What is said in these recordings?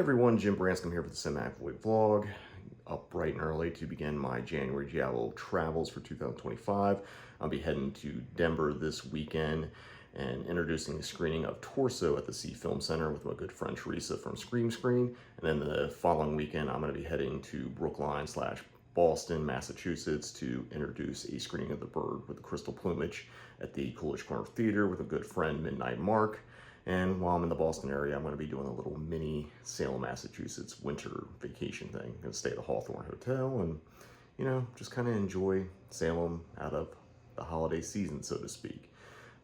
everyone, Jim Branscombe here for the Cinematic Void vlog. Up bright and early to begin my January Giallo travels for 2025. I'll be heading to Denver this weekend and introducing a screening of Torso at the Sie FilmCenter with my good friend Theresa from Scream Screen. And then the following weekend, I'm going to be heading to Brookline/Boston, Massachusetts to introduce a screening of The Bird with the Crystal Plumage at the Coolidge Corner Theatre with a good friend, Midnight Mark. And while I'm in the Boston area, I'm going to be doing a little mini Salem, Massachusetts winter vacation thing. I'm going to stay at the Hawthorne Hotel and, you know, just kind of enjoy Salem out of the holiday season, so to speak.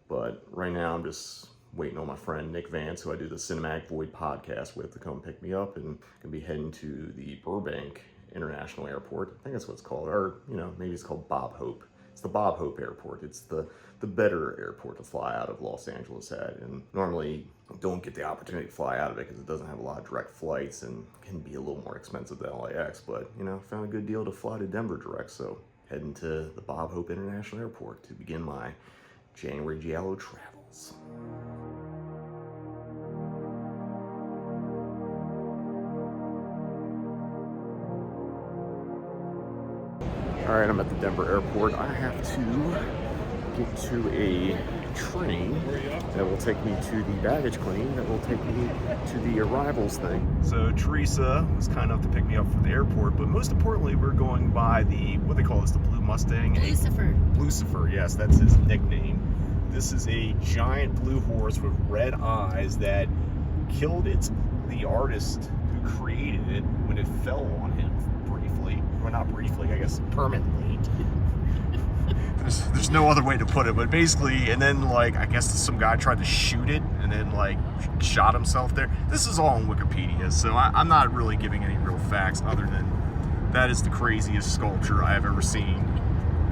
But right now, I'm just waiting on my friend Nick Vance, who I do the Cinematic Void podcast with, to come pick me up, and going to be heading to the Burbank International Airport. I think that's what it's called, or, you know, maybe it's called Bob Hope. It's the Bob Hope Airport. It's the better airport to fly out of Los Angeles at. And normally don't get the opportunity to fly out of it because it doesn't have a lot of direct flights and can be a little more expensive than LAX. But, you know, found a good deal to fly to Denver direct. So heading to the Bob Hope International Airport to begin my January Giallo travels. All right, I'm at the Denver airport. I have to get to a train that will take me to the baggage claim, that will take me to the arrivals thing. So Theresa was kind enough to pick me up from the airport, but most importantly, we're going by the, what they call this, the Blue Mustang? Lucifer, yes, that's his nickname. This is a giant blue horse with red eyes that killed the artist who created it when it fell on him briefly. Well, not briefly, I guess permanently. There's no other way to put it, but basically, and then like, I guess some guy tried to shoot it and then like shot himself there. This is all on Wikipedia, so I'm not really giving any real facts other than that is the craziest sculpture I have ever seen.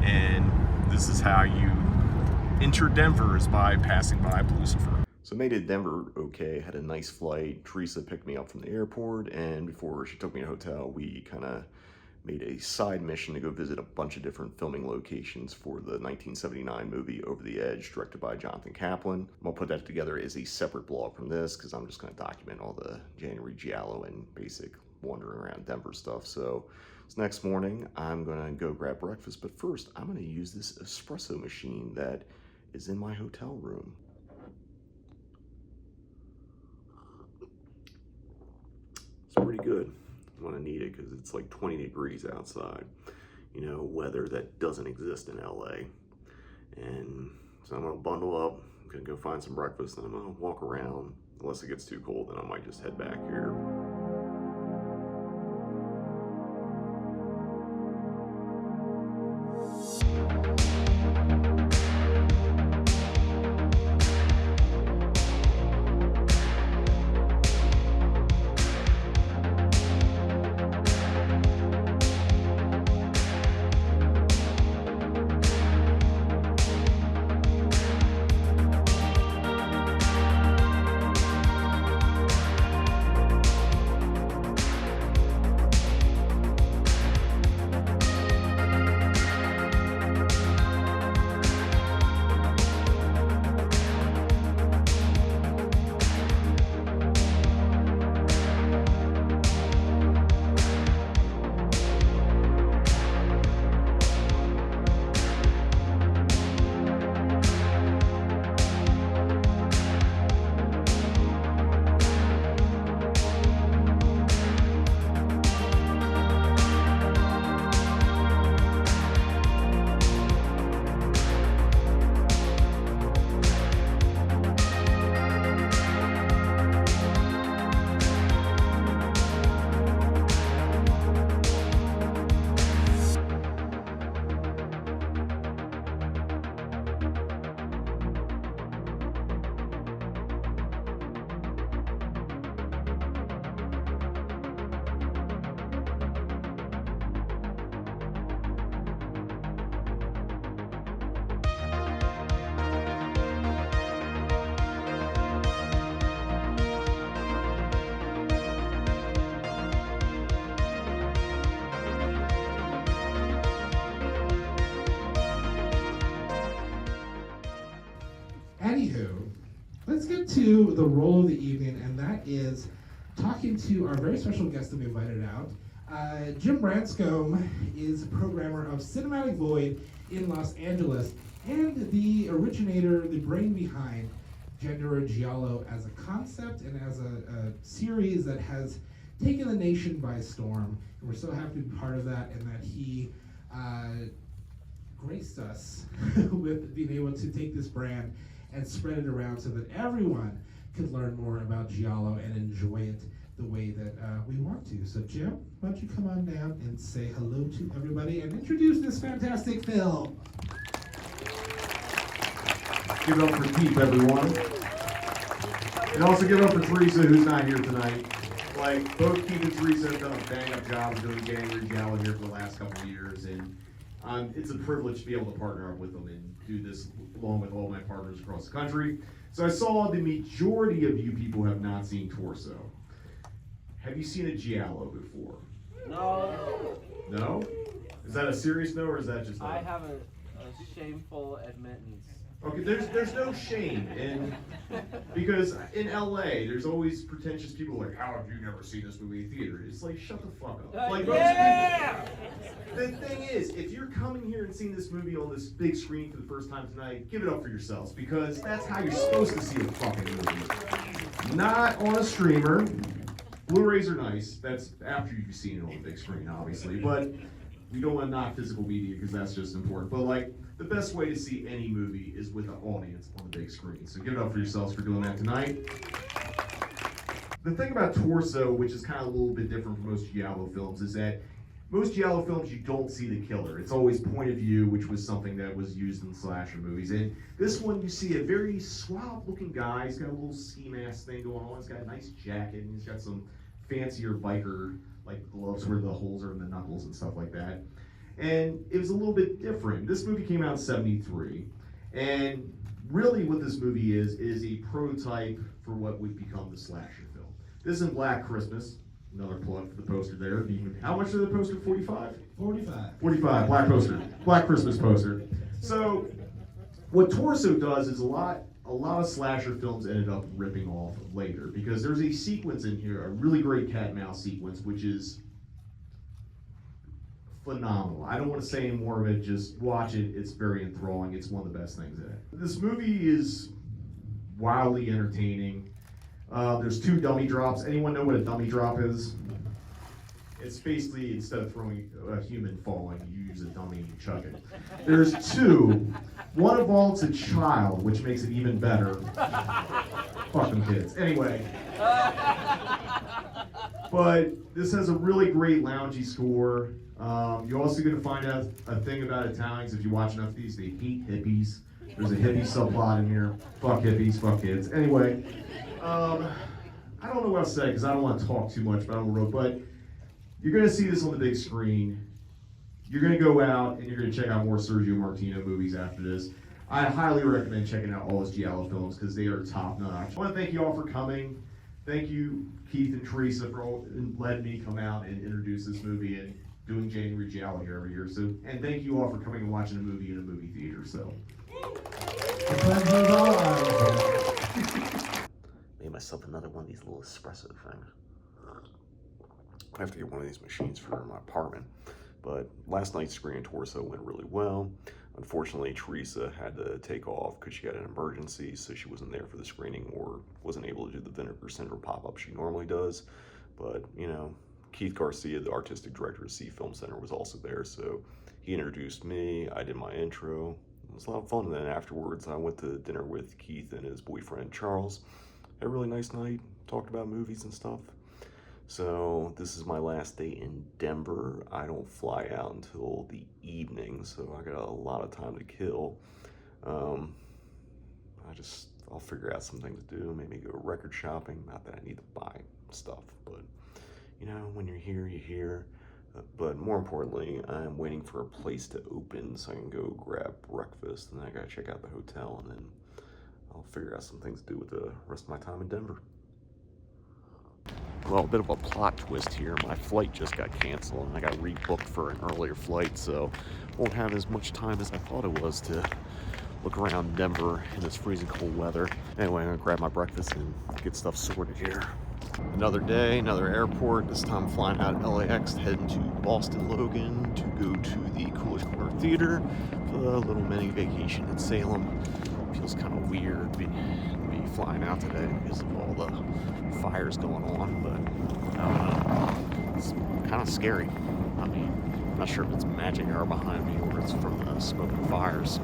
And this is how you enter Denver, is by passing by Lucifer. So made it to Denver okay, had a nice flight. Theresa picked me up from the airport, and before she took me to a hotel, we kind of made a side mission to go visit a bunch of different filming locations for the 1979 movie Over the Edge, directed by Jonathan Kaplan. I'm gonna put that together as a separate blog from this, because I'm just gonna document all the January Giallo and basic wandering around Denver stuff. So this next morning, I'm gonna go grab breakfast, but first, I'm gonna use this espresso machine that is in my hotel room. It's pretty good when I need it, because it's like 20 degrees outside, you know, weather that doesn't exist in LA. And so I'm gonna bundle up, I'm gonna go find some breakfast, and I'm gonna walk around. Unless it gets too cold, then I might just head back here. Anywho, let's get to the role of the evening, and that is talking to our very special guest that we invited out. Jim Branscombe is a programmer of Cinematic Void in Los Angeles and the originator, the brain behind January Giallo as a concept and as a series that has taken the nation by storm. And we're so happy to be part of that, and that he graced us with being able to take this brand and spread it around so that everyone could learn more about Giallo and enjoy it the way that we want to. So Jim, why don't you come on down and say hello to everybody and introduce this fantastic film. Give it up for Keith, everyone. And also give it up for Theresa, who's not here tonight. Like, both Keith and Theresa have done a bang-up job of doing January Giallo here for the last couple of years, and it's a privilege to be able to partner up with them and do this along with all my partners across the country. So I saw the majority of you people have not seen Torso. Have you seen a Giallo before? No. No? Is that a serious no, or is that just I have a shameful admittance. Okay, there's no shame, and because in LA, there's always pretentious people like, how have you never seen this movie in theater? It's like, shut the fuck up. Like, Yeah! The thing is, if you're coming here and seeing this movie on this big screen for the first time tonight, give it up for yourselves, because that's how you're supposed to see a fucking movie. Not on a streamer. Blu-rays are nice. That's after you've seen it on the big screen, obviously, but we don't want to knock physical media because that's just important. But like, the best way to see any movie is with an audience on the big screen. So give it up for yourselves for doing that tonight. The thing about Torso, which is kind of a little bit different from most Giallo films, is that most Giallo films, you don't see the killer. It's always point of view, which was something that was used in slasher movies. And this one, you see a very suave-looking guy. He's got a little ski mask thing going on. He's got a nice jacket, and he's got some fancier biker like gloves where the holes are in the knuckles and stuff like that. And it was a little bit different. This movie came out in '73, and really what this movie is a prototype for what would become the slasher film. This is Black Christmas. Another plug for the poster there. How much is the poster? 45? 45. 45, black poster. Black Christmas poster. So what Torso does is a lot of slasher films ended up ripping off later, because there's a sequence in here, a really great cat and mouse sequence, which is phenomenal. I don't want to say any more of it, just watch it. It's very enthralling. It's one of the best things in it. This movie is wildly entertaining. There's 2 dummy drops. Anyone know what a dummy drop is? It's basically, instead of throwing a human falling, you use a dummy and you chuck it. There's 2. One involves a child, which makes it even better. Fuck them kids. Anyway. But this has a really great loungy score. You're also going to find out a thing about Italians. If you watch enough of these, they hate hippies. There's a hippie subplot in here. Fuck hippies, fuck kids. Anyway, I don't know what I'll say because I don't want to talk too much about the road, but you're going to see this on the big screen. You're going to go out and you're going to check out more Sergio Martino movies after this. I highly recommend checking out all his Giallo films because they are top notch. I want to thank you all for coming. Thank you, Keith and Theresa, for letting me come out and introduce this movie and doing January Giallo here every year. So, and thank you all for coming and watching a movie in a movie theater. So, made myself another one of these little espresso things. I have to get one of these machines for my apartment. But last night's screening Torso went really well. Unfortunately, Theresa had to take off because she had an emergency, so she wasn't there for the screening or wasn't able to do the Vinegar Syndrome pop-up she normally does. But, you know, Keith Garcia, the artistic director of Sie FilmCenter, was also there, so he introduced me, I did my intro. It was a lot of fun. And then afterwards, I went to dinner with Keith and his boyfriend, Charles. Had a really nice night, talked about movies and stuff. So this is my last day in Denver. I don't fly out until the evening, so I got a lot of time to kill. I'll figure out some things to do, maybe go record shopping. Not that I need to buy stuff, but you know, when you're here, you're here. But more importantly, I'm waiting for a place to open so I can go grab breakfast, and then I gotta check out the hotel, and then I'll figure out some things to do with the rest of my time in Denver. Well, a bit of a plot twist here. My flight just got canceled and I got rebooked for an earlier flight, so won't have as much time as I thought it was to look around Denver in this freezing cold weather. Anyway, I'm gonna grab my breakfast and get stuff sorted here. Another day, another airport. This time flying out of LAX, heading to Boston Logan to go to the Coolidge Corner Theatre for a little mini vacation in Salem. Feels kind of weird to be flying out today because of all the fires going on, but I don't know. It's kind of scary. I mean, I'm not sure if it's magic hour behind me or it's from the smoke and fires.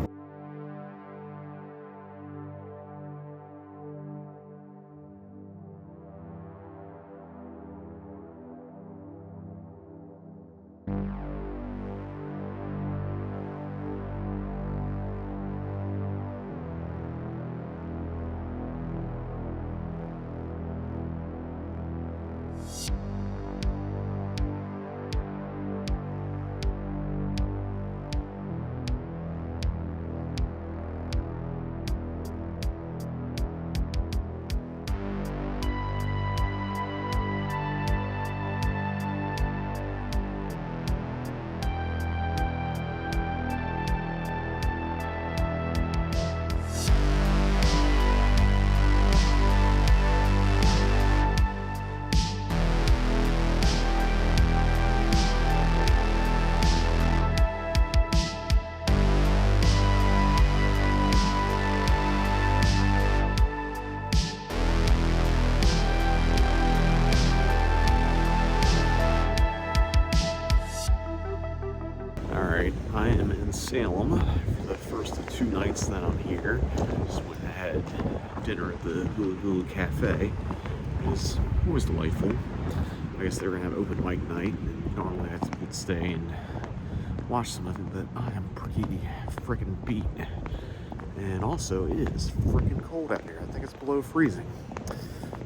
I am in Salem for the first of 2 nights that I'm here. Just went and had dinner at the Hula Cafe. It was always delightful. I guess they were gonna have open mic night, and normally I'd stay and watch some of it, but I am pretty freaking beat. And also, it is freaking cold out here. I think it's below freezing.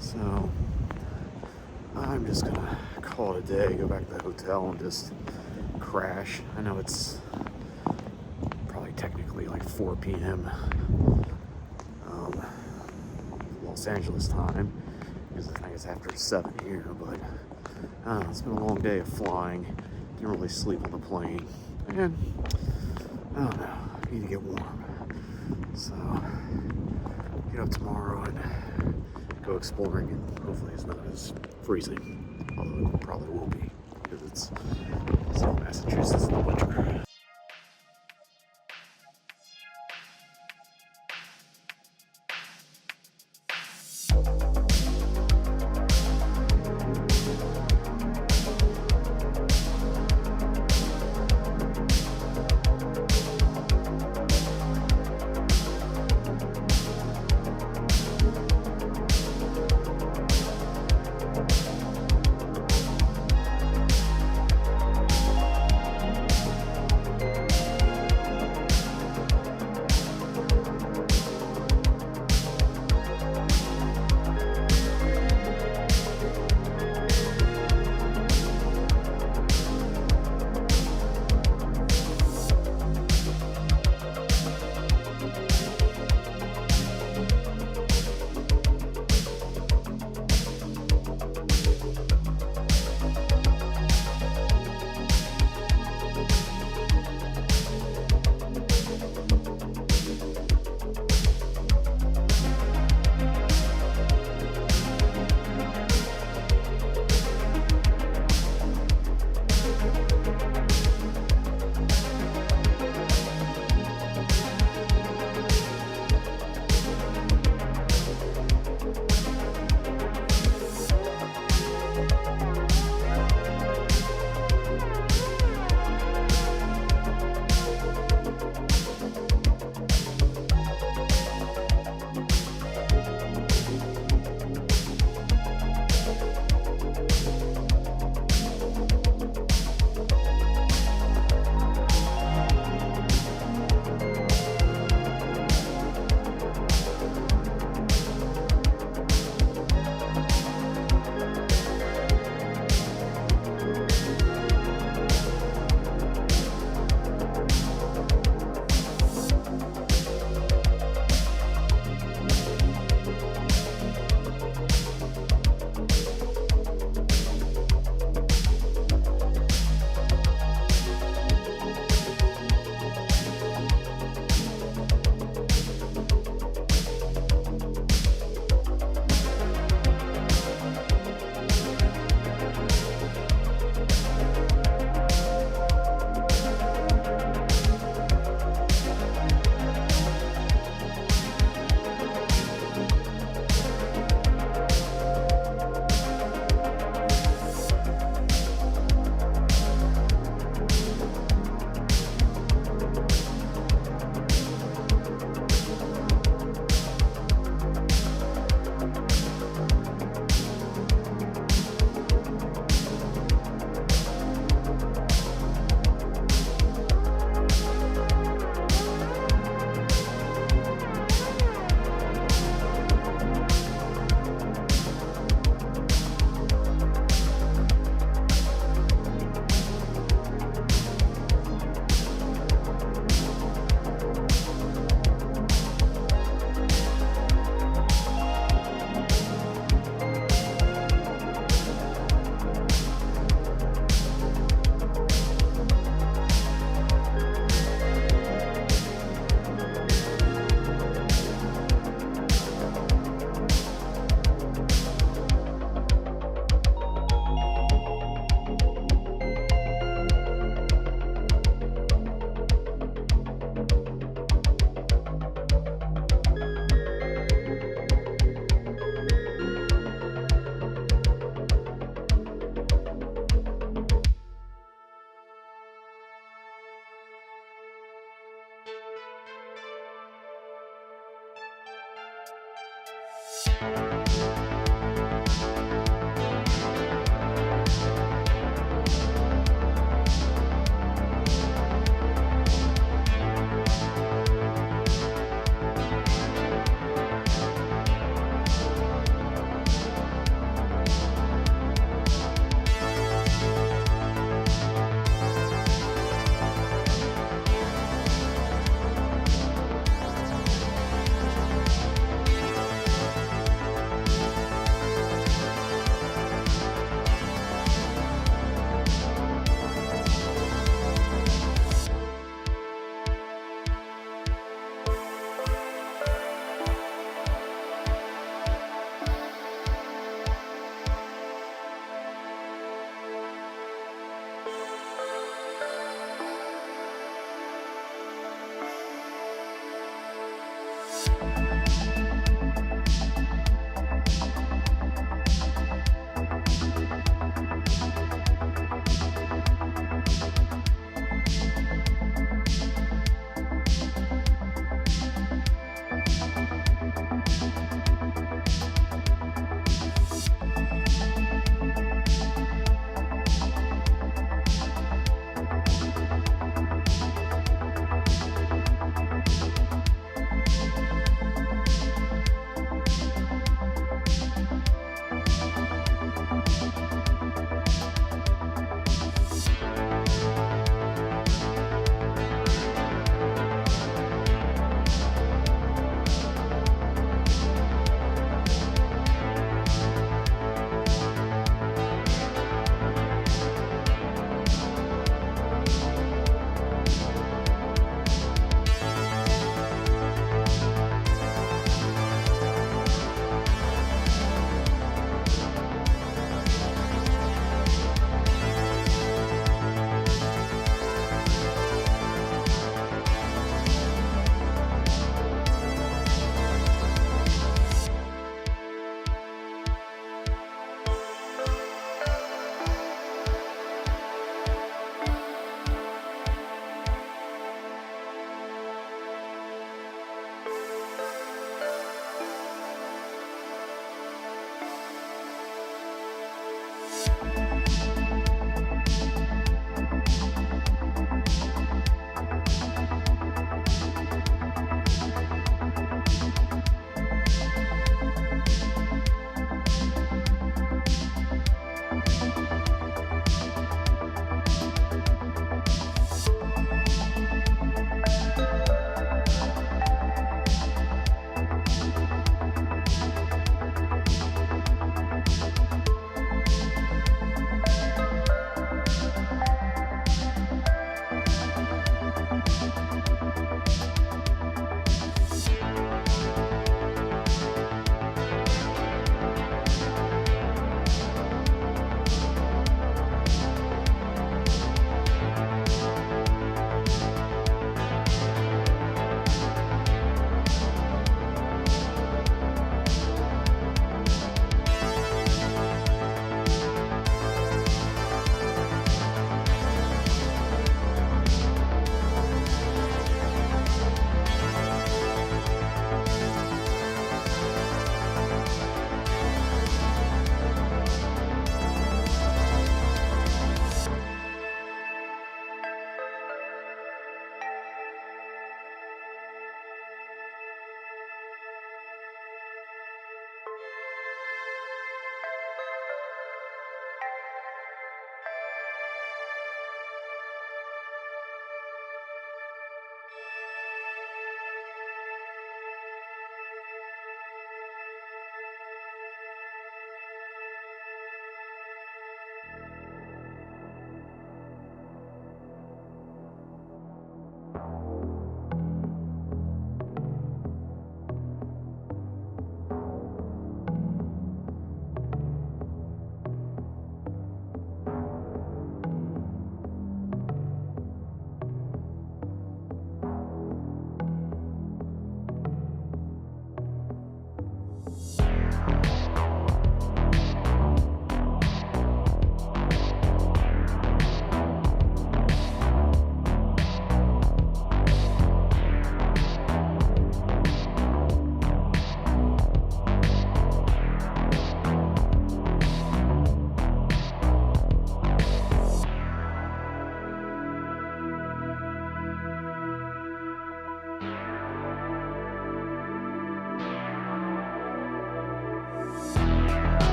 So I'm just gonna call it a day, go back to the hotel and just crash. I know it's probably technically like 4 p.m. Los Angeles time, because I think it's after 7 here, but it's been a long day of flying. Didn't really sleep on the plane, and I don't know, need to get warm. So get up tomorrow and go exploring, and hopefully it's not as freezing, although it probably will be, because it's Massachusetts in the winter.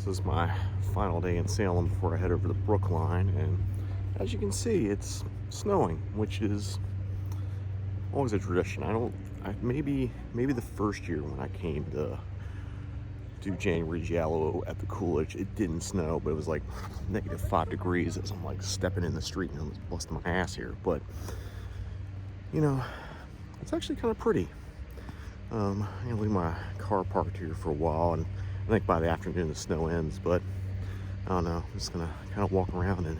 This is my final day in Salem before I head over to Brookline, and as you can see, it's snowing, which is always a tradition. Maybe the first year when I came to do January Giallo at the Coolidge, it didn't snow, but it was like -5 degrees as I'm like stepping in the street and I was busting my ass here. But you know, it's actually kind of pretty. I'm gonna leave my car parked here for a while, and I think by the afternoon the snow ends, but I don't know, I'm just gonna kind of walk around and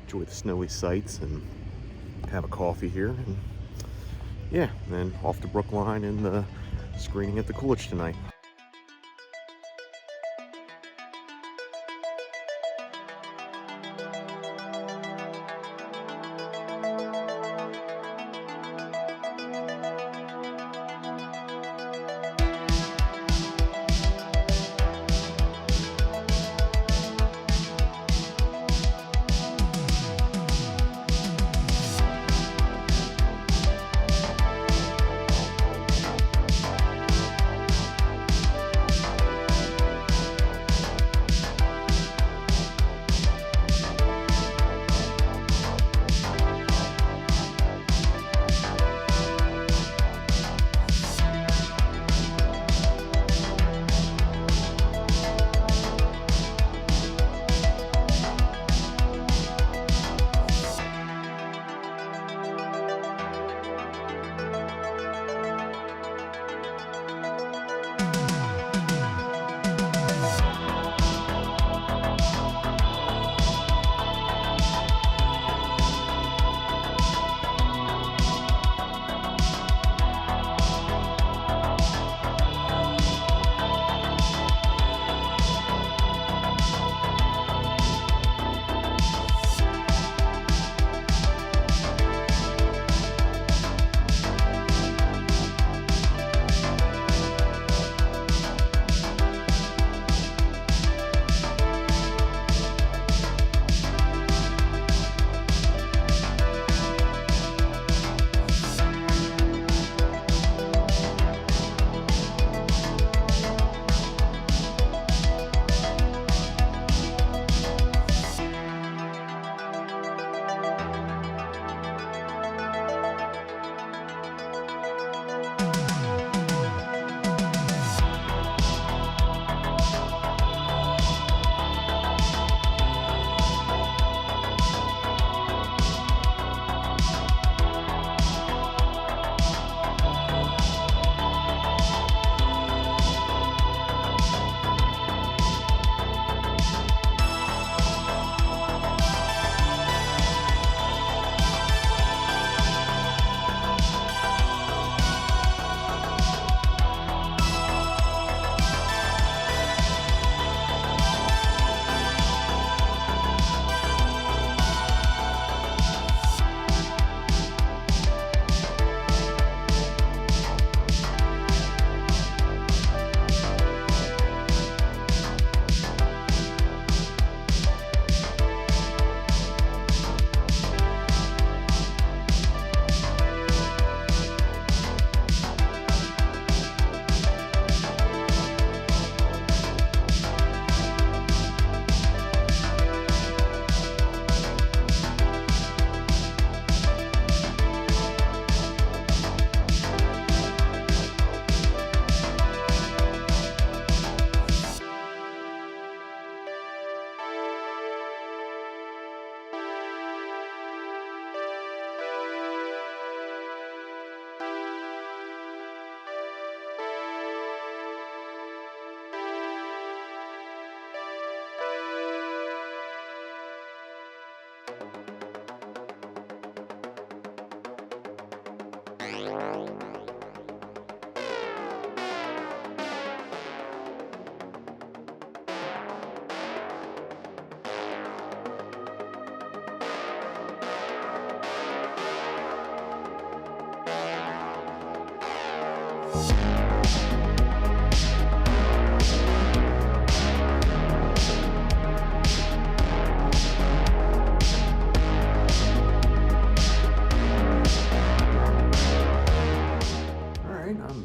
enjoy the snowy sights and have a coffee here, and yeah, then off to Brookline and the screening at the Coolidge tonight.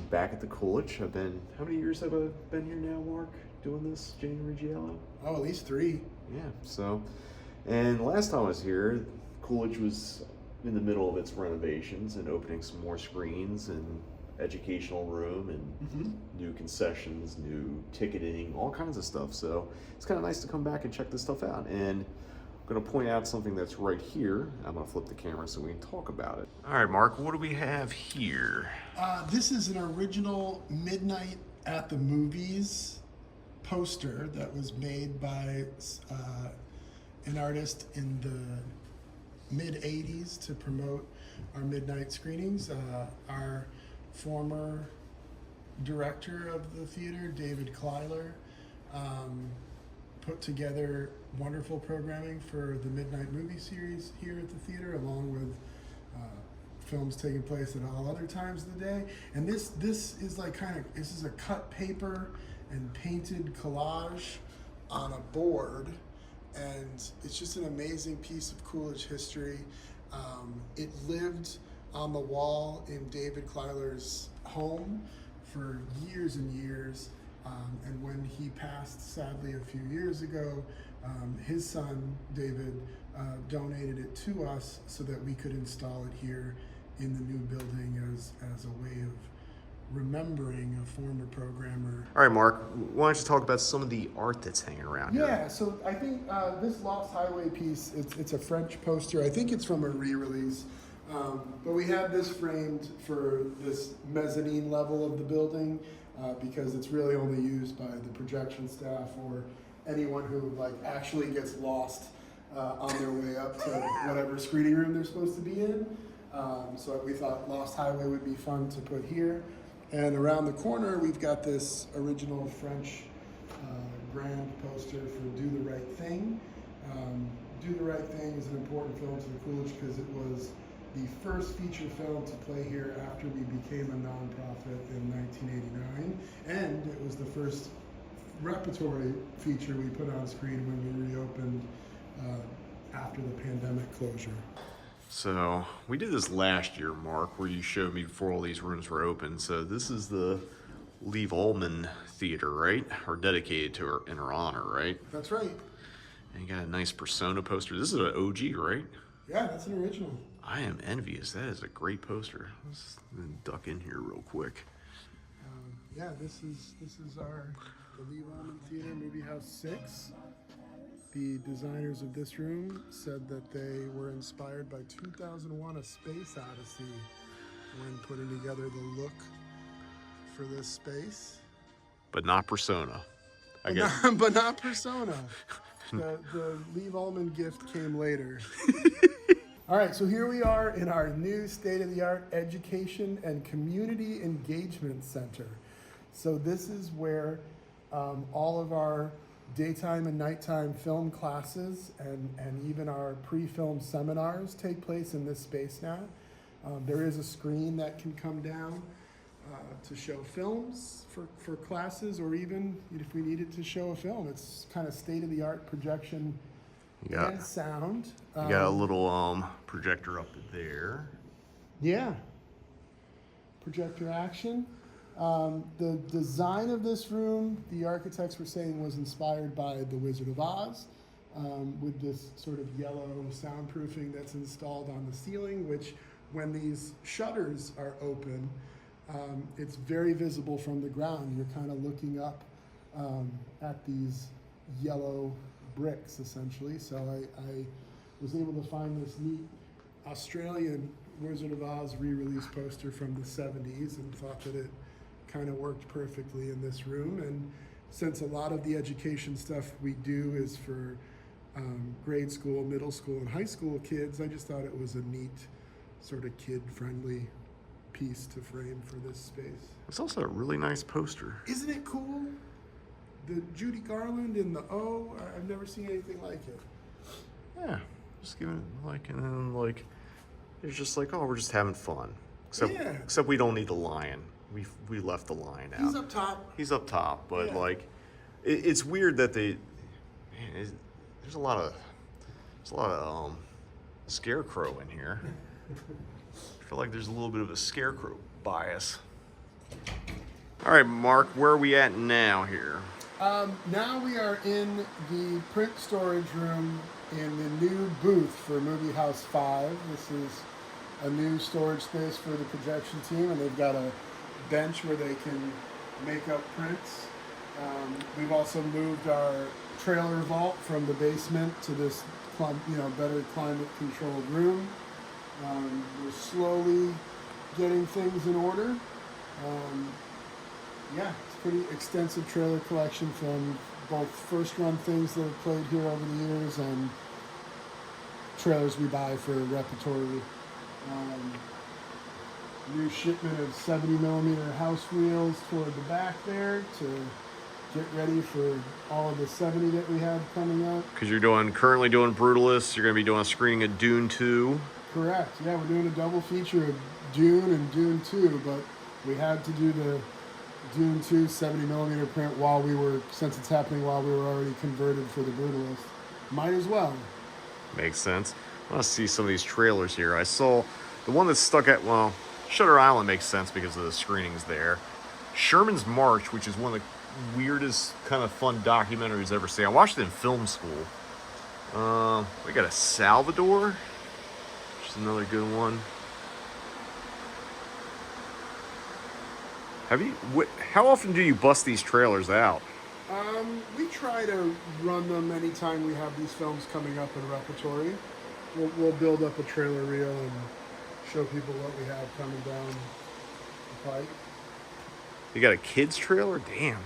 Back at the Coolidge. How many years have I been here now, Mark, doing this January Giallo? Oh, at least 3. Yeah, and last time I was here, Coolidge was in the middle of its renovations and opening some more screens and educational room and new concessions, new ticketing, all kinds of stuff. So it's kind of nice to come back and check this stuff out. And I'm going to point out something that's right here. I'm going to flip the camera so we can talk about it. All right, Mark, what do we have here? This is an original Midnight at the Movies poster that was made by an artist in the mid-'80s to promote our midnight screenings. Our former director of the theater, David Kleiler, put together wonderful programming for the Midnight movie series here at the theater, along with films taking place at all other times of the day. And this is like this is a cut paper and painted collage on a board, and it's just an amazing piece of Coolidge history. It lived on the wall in David Kleiler's home for years and years. And when he passed, sadly, a few years ago, his son, David, donated it to us so that we could install it here in the new building as a way of remembering a former programmer. All right, Mark, why don't you talk about some of the art that's hanging around here? Yeah, so I think this Lost Highway piece, it's a French poster. I think it's from a re-release. But we have this framed for this mezzanine level of the building because it's really only used by the projection staff or anyone who actually gets lost on their way up to whatever screening room they're supposed to be in. So we thought Lost Highway would be fun to put here. And around the corner, we've got this original French grand poster for Do the Right Thing. Do the Right Thing is an important film to the Coolidge because it was the first feature film to play here after we became a nonprofit in 1989, and it was the first repertory feature we put on screen when we reopened after the pandemic closure. So we did this last year, Mark, where you showed me before all these rooms were open. So this is the Liv Ullmann Theater, right? Or dedicated to her in her honor, right? That's right. And you got a nice Persona poster. This is an OG, right? Yeah, that's an original. I am envious. That is a great poster. Let's duck in here real quick. Yeah, this is the Liv Ullmann Theater, Movie House 6. The designers of this room said that they were inspired by 2001: A Space Odyssey when putting together the look for this space. But not Persona. But not Persona. The Liv Ullmann gift came later. All right, so here we are in our new state-of-the-art Education and Community Engagement Center. So this is where all of our daytime and nighttime film classes and even our pre-film seminars take place in this space now. There is a screen that can come down to show films for classes, or even if we needed to show a film. It's kind of state-of-the-art projection and sound. You got a little projector up there. Yeah. Projector action. The design of this room, the architects were saying, was inspired by The Wizard of Oz, with this sort of yellow soundproofing that's installed on the ceiling, which when these shutters are open, it's very visible from the ground. You're kind of looking up at these yellow bricks, essentially. So I was able to find this neat Australian Wizard of Oz re-release poster from the 70s and thought that it kind of worked perfectly in this room. And since a lot of the education stuff we do is for grade school, middle school, and high school kids, I just thought it was a neat sort of kid-friendly piece to frame for this space. It's also a really nice poster. Isn't it cool? The Judy Garland and the O, I've never seen anything like it. Yeah, just giving it like, and then like, it's just like, oh, we're just having fun. Except we don't need the lion. We left the lion out. He's up top. He's up top, but Yeah. like, it's weird that there's a lot of scarecrow in here. I feel like there's a little bit of a scarecrow bias. All right, Mark, where are we at now here? Now we are in the print storage room in the new booth for Movie House 5. This is a new storage space for the projection team, and they've got a bench where they can make up prints. We've also moved our trailer vault from the basement to this, better climate-controlled room. We're slowly getting things in order. It's a pretty extensive trailer collection from both first-run things that have played here over the years and trailers we buy for repertory. New shipment of 70mm house reels toward the back there to get ready for all of the 70 that we have coming up. Because you're currently doing Brutalist, you're going to be doing a screening of Dune 2. Correct. Yeah, we're doing a double feature of Dune and Dune 2, but we had to do the Dune 2 70mm print since it's happening while we were already converted for the Brutalist. Might as well. Makes sense. I want to see some of these trailers here. I saw the one that's stuck at, Shutter Island makes sense because of the screenings there. Sherman's March, which is one of the weirdest kind of fun documentaries I've ever seen. I watched it in film school. We got a Salvador, which is another good one. How often do you bust these trailers out? We try to run them anytime we have these films coming up in repertory. We'll build up a trailer reel and show people what we have coming down the pike. You got a kids trailer? Damn.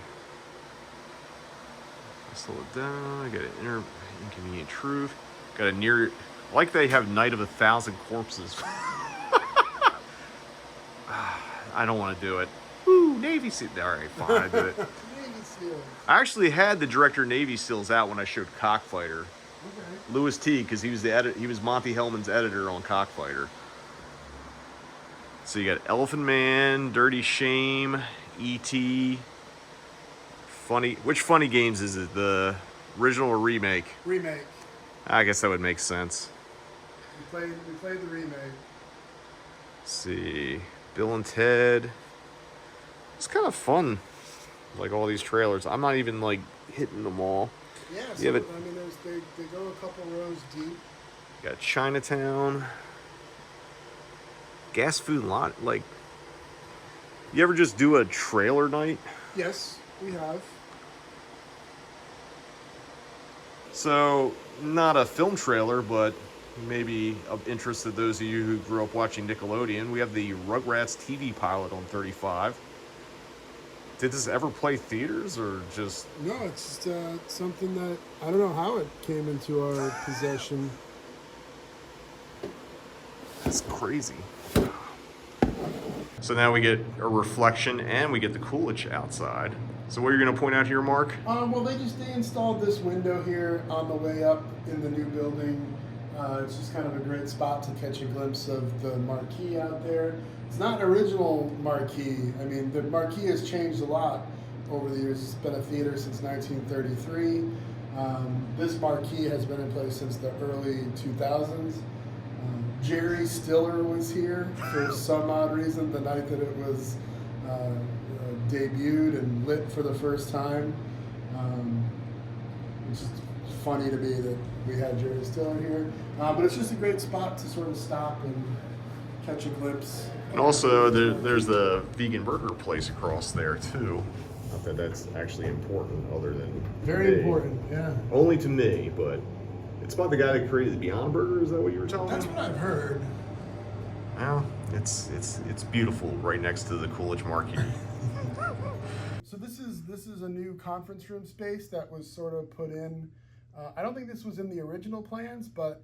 Slow it down. I got an Inconvenient Truth. Got a like they have Night of 1,000 Corpses. I don't want to do it. Ooh, Navy SEAL. All right, fine, I did it. Navy SEALs. I actually had the director of Navy SEALs out when I showed Cockfighter. Okay. Louis T, because he was Monty Hellman's editor on Cockfighter. So you got Elephant Man, Dirty Shame, E.T. Which Funny Games is it? The original or remake? Remake. I guess that would make sense. We played the remake. Let's see. Bill and Ted. It's kind of fun. Like all these trailers. I'm not even like hitting them all. Yeah, Yeah, but I mean, they go a couple rows deep. you got Chinatown. Gas Food Lot. Like, you ever just do a trailer night? Yes, we have. So, not a film trailer, but maybe of interest to those of you who grew up watching Nickelodeon. We have the Rugrats TV pilot on 35. Did this ever play theaters or just... No, it's just something that, I don't know how it came into our possession. That's crazy. So now we get a reflection and we get the Coolidge outside. So what are you going to point out here, Mark? Well, they installed this window here on the way up in the new building. It's just kind of a great spot to catch a glimpse of the marquee out there. It's not an original marquee. I mean, the marquee has changed a lot over the years. It's been a theater since 1933. This marquee has been in place since the early 2000s. Jerry Stiller was here for some odd reason the night that it was debuted and lit for the first time. It's just funny to me that we had Jerry Stiller here. But it's just a great spot to sort of stop and catch a glimpse. And also, there's the vegan burger place across there, too. Not that that's actually important, other than Very me. important, yeah. Only to me, but it's about the guy that created the Beyond Burger. Is that what you were telling That's me? what I've heard. Well, it's beautiful right next to the Coolidge marquee. So this is a new conference room space that was sort of put in. I don't think this was in the original plans, but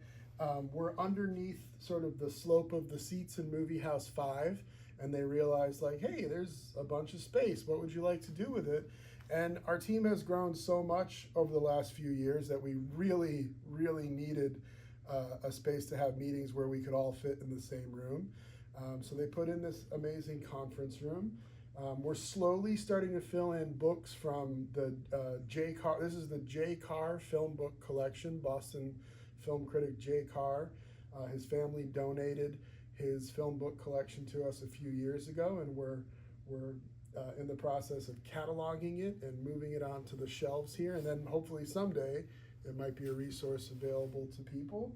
we're underneath sort of the slope of the seats in Movie House 5. and they realized like, hey, there's a bunch of space. What would you like to do with it? And our team has grown so much over the last few years that we really, really needed a space to have meetings where we could all fit in the same room. So they put in this amazing conference room. We're slowly starting to fill in books from the J. Carr. This is the J. Carr Film Book Collection. Boston film critic J. Carr. His family donated his film book collection to us a few years ago, and we're in the process of cataloging it and moving it onto the shelves here. And then hopefully someday it might be a resource available to people.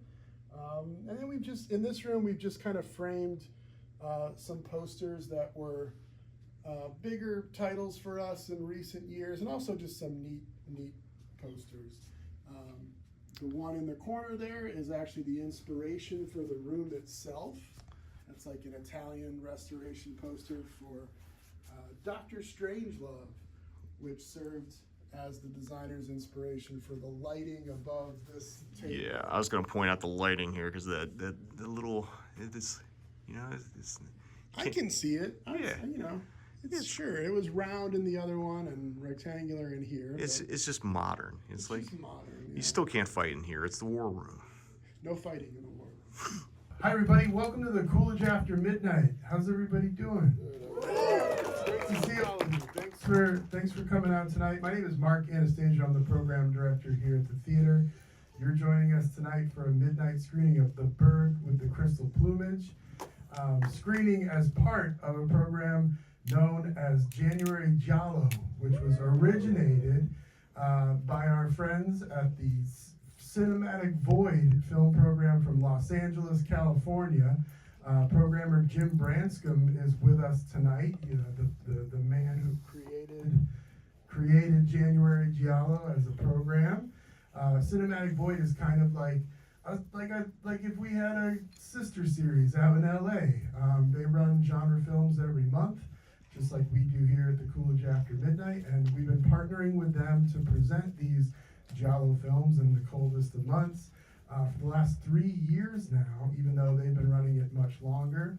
And then in this room, we've just kind of framed some posters that were bigger titles for us in recent years, and also just some neat posters. The one in the corner there is actually the inspiration for the room itself. That's like an Italian restoration poster for Dr. Strangelove, which served as the designer's inspiration for the lighting above this table. Yeah, I was going to point out the lighting here because the little, it's, I can see it. Yeah. It's sure. It was round in the other one and rectangular in here. It's just modern. It's like, just modern. you still can't fight in here. It's the war room. No fighting in the war. Hi everybody, welcome to the Coolidge After Midnight. How's everybody doing? It's great to see all of you. Thanks for coming out tonight. My name is Mark Anastasio. I'm the program director here at the theater. You're joining us tonight for a midnight screening of The Bird with the Crystal Plumage, screening as part of a program known as January Giallo, which was originated by our friends at the Cinematic Void film program from Los Angeles, California. Programmer Jim Branscombe is with us tonight. You know, the man who created January Giallo as a program. Cinematic Void is kind of like if we had a sister series out in LA. They run genre films every month, just like we do here at the Coolidge After Midnight, and we've been partnering with them to present these Giallo films in the coldest of months for the last 3 years now, even though they've been running it much longer.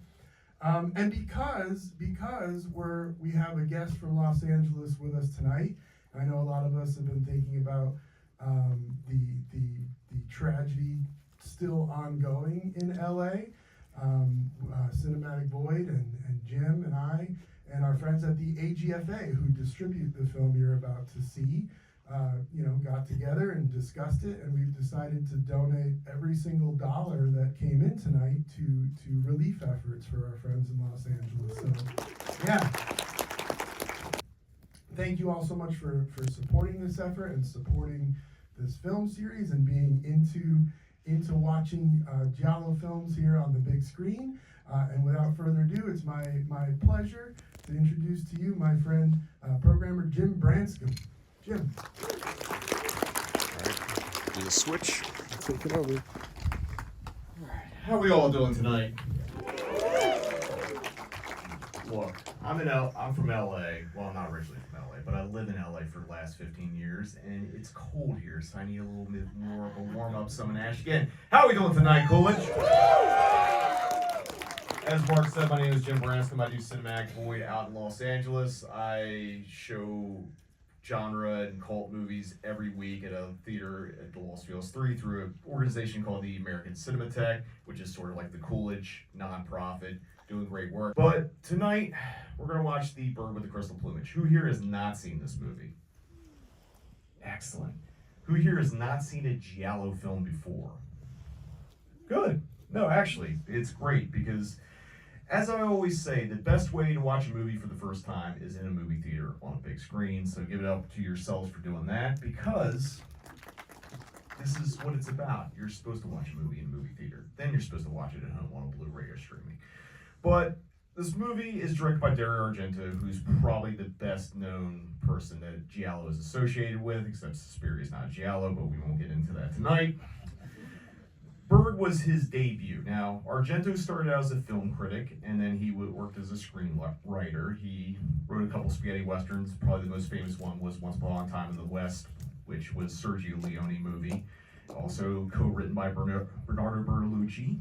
And because we have a guest from Los Angeles with us tonight, I know a lot of us have been thinking about the tragedy still ongoing in LA. Cinematic Void and Jim and I and our friends at the AGFA who distribute the film you're about to see, got together and discussed it, and we've decided to donate every single dollar that came in tonight to relief efforts for our friends in Los Angeles. So, yeah. Thank you all so much for supporting this effort and supporting this film series and being into watching Giallo films here on the big screen. And without further ado, it's my pleasure to introduce to you my friend, programmer Jim Branscombe. Jim. All right, do the switch. Take it over. How we all doing tonight? Look, I'm from LA. Well, I'm not originally from LA, but I live in LA for the last 15 years, and it's cold here, so I need a little bit more of a warm-up summon ash. Again, how are we doing tonight, Coolidge? As Mark said, my name is Jim Branscombe. I do Cinematic Void out in Los Angeles. I show genre and cult movies every week at a theater at the Los Feliz 3 through an organization called the American Cinematheque, which is sort of like the Coolidge nonprofit, doing great work. But tonight, we're going to watch The Bird with the Crystal Plumage. Who here has not seen this movie? Excellent. Who here has not seen a Giallo film before? Good. No, actually, it's great because, as I always say, the best way to watch a movie for the first time is in a movie theater on a big screen. So give it up to yourselves for doing that, because this is what it's about. You're supposed to watch a movie in a movie theater. Then you're supposed to watch it at home on a Blu-ray or streaming. But this movie is directed by Dario Argento, who's probably the best known person that Giallo is associated with, except Suspiria is not Giallo, but we won't get into that tonight. Bird was his debut. Now, Argento started out as a film critic, and then he worked as a screenwriter. He wrote a couple spaghetti westerns. Probably the most famous one was Once Upon a Long Time in the West, which was Sergio Leone movie. Also co-written by Bernardo Bertolucci.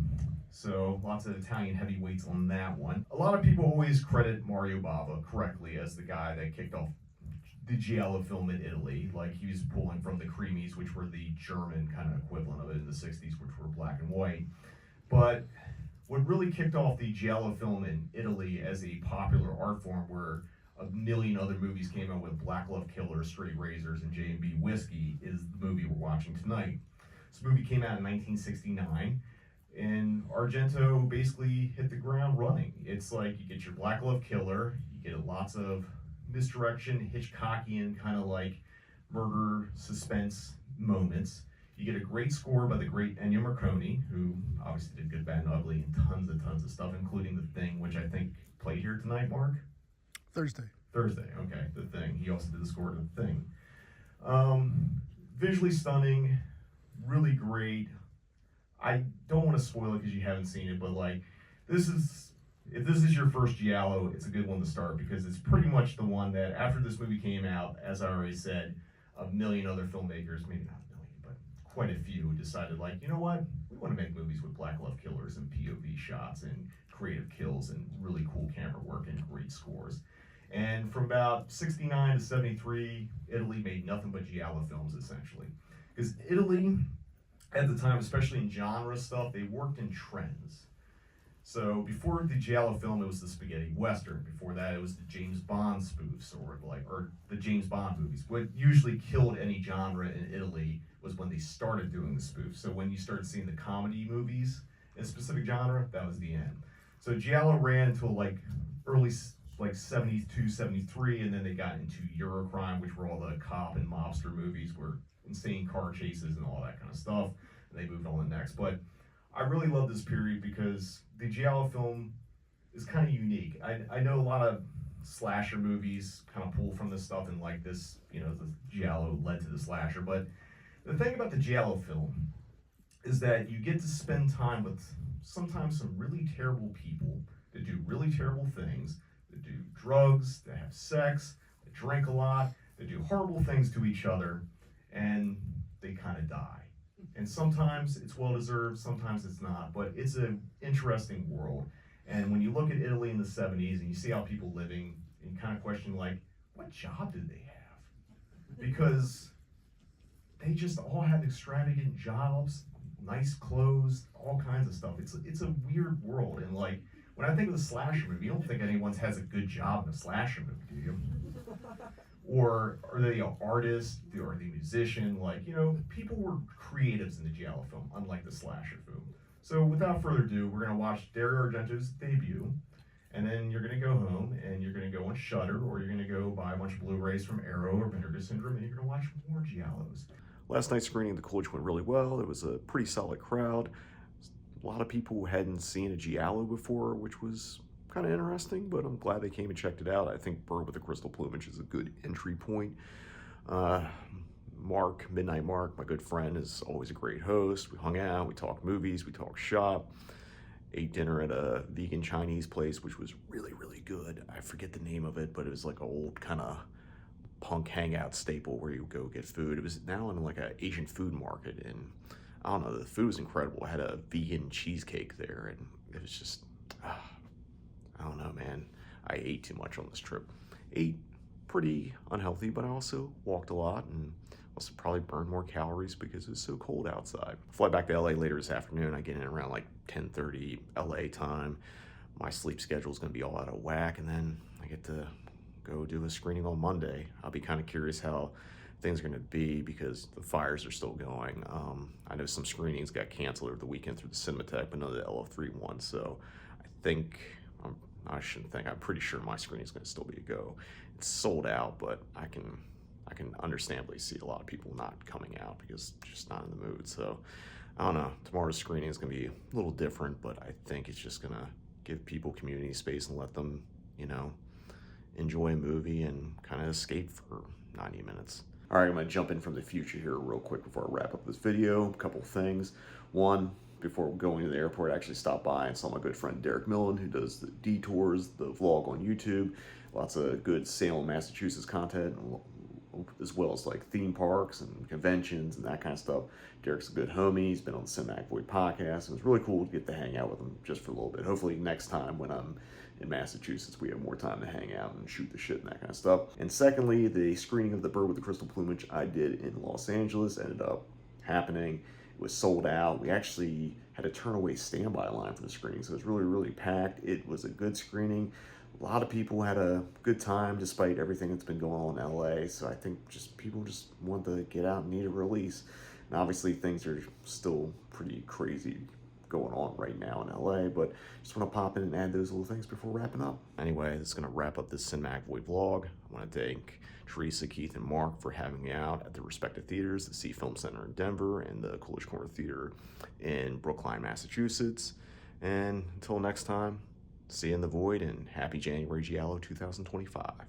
So lots of Italian heavyweights on that one. A lot of people always credit Mario Bava correctly as the guy that kicked off the Giallo film in Italy. Like, he was pulling from the Creamies, which were the German kind of equivalent of it in the 60s, which were black and white. But what really kicked off the Giallo film in Italy as a popular art form, where a million other movies came out with Black Love Killer, Straight Razors, and J&B Whiskey, is the movie we're watching tonight. This movie came out in 1969, and Argento basically hit the ground running. It's like you get your Black Love Killer, you get lots of misdirection, Hitchcockian kind of like murder suspense moments. You get a great score by the great Ennio Morricone, who obviously did Good, Bad, and Ugly and tons of stuff, including The Thing, which I think played here tonight, Mark? Thursday. Thursday, okay, The Thing. He also did the score to The Thing. Visually stunning, really great. I don't want to spoil it because you haven't seen it, but like, if this is your first Giallo, it's a good one to start, because it's pretty much the one that, after this movie came out, as I already said, a million other filmmakers, maybe not a million, but quite a few, decided, like, you know what, we want to make movies with Black Love Killers and POV shots and creative kills and really cool camera work and great scores. And from about 69 to 73, Italy made nothing but Giallo films, essentially. Because Italy, at the time, especially in genre stuff, they worked in trends. So before the Giallo film, it was the spaghetti western. Before that, it was the James Bond spoofs, or the James Bond movies. What usually killed any genre in Italy was when they started doing the spoofs. So when you started seeing the comedy movies in a specific genre, that was the end. So Giallo ran until like early 72, 73, and then they got into Eurocrime, which were all the cop and mobster movies, where insane car chases and all that kind of stuff. And they moved on to next. But I really love this period because the Giallo film is kind of unique. I know a lot of slasher movies kind of pull from this stuff, and like this, you know, the Giallo led to the slasher. But the thing about the Giallo film is that you get to spend time with sometimes some really terrible people that do really terrible things, that do drugs, that have sex, that drink a lot, that do horrible things to each other, and they kind of die. And sometimes it's well-deserved, sometimes it's not, but it's an interesting world. And when you look at Italy in the 70s and you see how people living, and you kind of question, like, what job did they have? Because they just all had extravagant jobs, nice clothes, all kinds of stuff. It's a weird world. And like, when I think of the slasher movie, you don't think anyone has a good job in a slasher movie, do you? Or are they an artist? Are they a musician? Like, you know, people were creatives in the Giallo film, unlike the slasher film. So without further ado, we're gonna watch Dario Argento's debut, and then you're gonna go home and you're gonna go on Shudder, or you're gonna go buy a bunch of Blu-rays from Arrow or Vinegar Syndrome, and you're gonna watch more Giallos. Last night's screening of the Coolidge went really well. It was a pretty solid crowd. A lot of people who hadn't seen a Giallo before, which was kind of interesting, but I'm glad they came and checked it out. I think Bird with the Crystal Plumage is a good entry point. Mark, Midnight Mark, my good friend, is always a great host. We hung out, we talked movies, we talked shop, ate dinner at a vegan Chinese place, which was really, really good. I forget the name of it, but it was like an old kind of punk hangout staple where you go get food. It was now in like an Asian food market, and I don't know, the food was incredible. I had a vegan cheesecake there, and it was just, I don't know, man. I ate too much on this trip. Ate pretty unhealthy, but I also walked a lot and also probably burned more calories because it was so cold outside. Fly back to LA later this afternoon. I get in around like 10:30 LA time. My sleep schedule is gonna be all out of whack, and then I get to go do a screening on Monday. I'll be kind of curious how things are gonna be because the fires are still going. I know some screenings got canceled over the weekend through the Cinematheque, but none of the LF3 ones, so I'm pretty sure my screening is going to still be a go. It's sold out, but I can understandably see a lot of people not coming out because just not in the mood. So I don't know. Tomorrow's screening is going to be a little different, but I think it's just going to give people community space and let them, you know, enjoy a movie and kind of escape for 90 minutes. All right, I'm going to jump in from the future here real quick before I wrap up this video. A couple things. One, before going to the airport, I actually stopped by and saw my good friend Derek Millen, who does the detours, the vlog on YouTube. Lots of good Salem, Massachusetts content, as well as like theme parks and conventions and that kind of stuff. Derek's a good homie. He's been on the Cinematic Void podcast. It was really cool to get to hang out with him just for a little bit. Hopefully next time when I'm in Massachusetts, we have more time to hang out and shoot the shit and that kind of stuff. And secondly, the screening of The Bird with the Crystal Plumage I did in Los Angeles ended up happening. It was sold out. We actually had a turn away standby line for the screening, so it was really, really packed. It was a good screening. A lot of people had a good time despite everything that's been going on in LA. So I think people just want to get out and need a release. And obviously things are still pretty crazy going on right now in LA, but just want to pop in and add those little things before wrapping up. Anyway, this is going to wrap up this Cinematic Void vlog. I want to thank Theresa, Keith, and Mark for having me out at the respective theaters, the Sie FilmCenter in Denver and the Coolidge Corner Theatre in Brookline, Massachusetts. And until next time, see you in the void, and happy January Giallo 2025.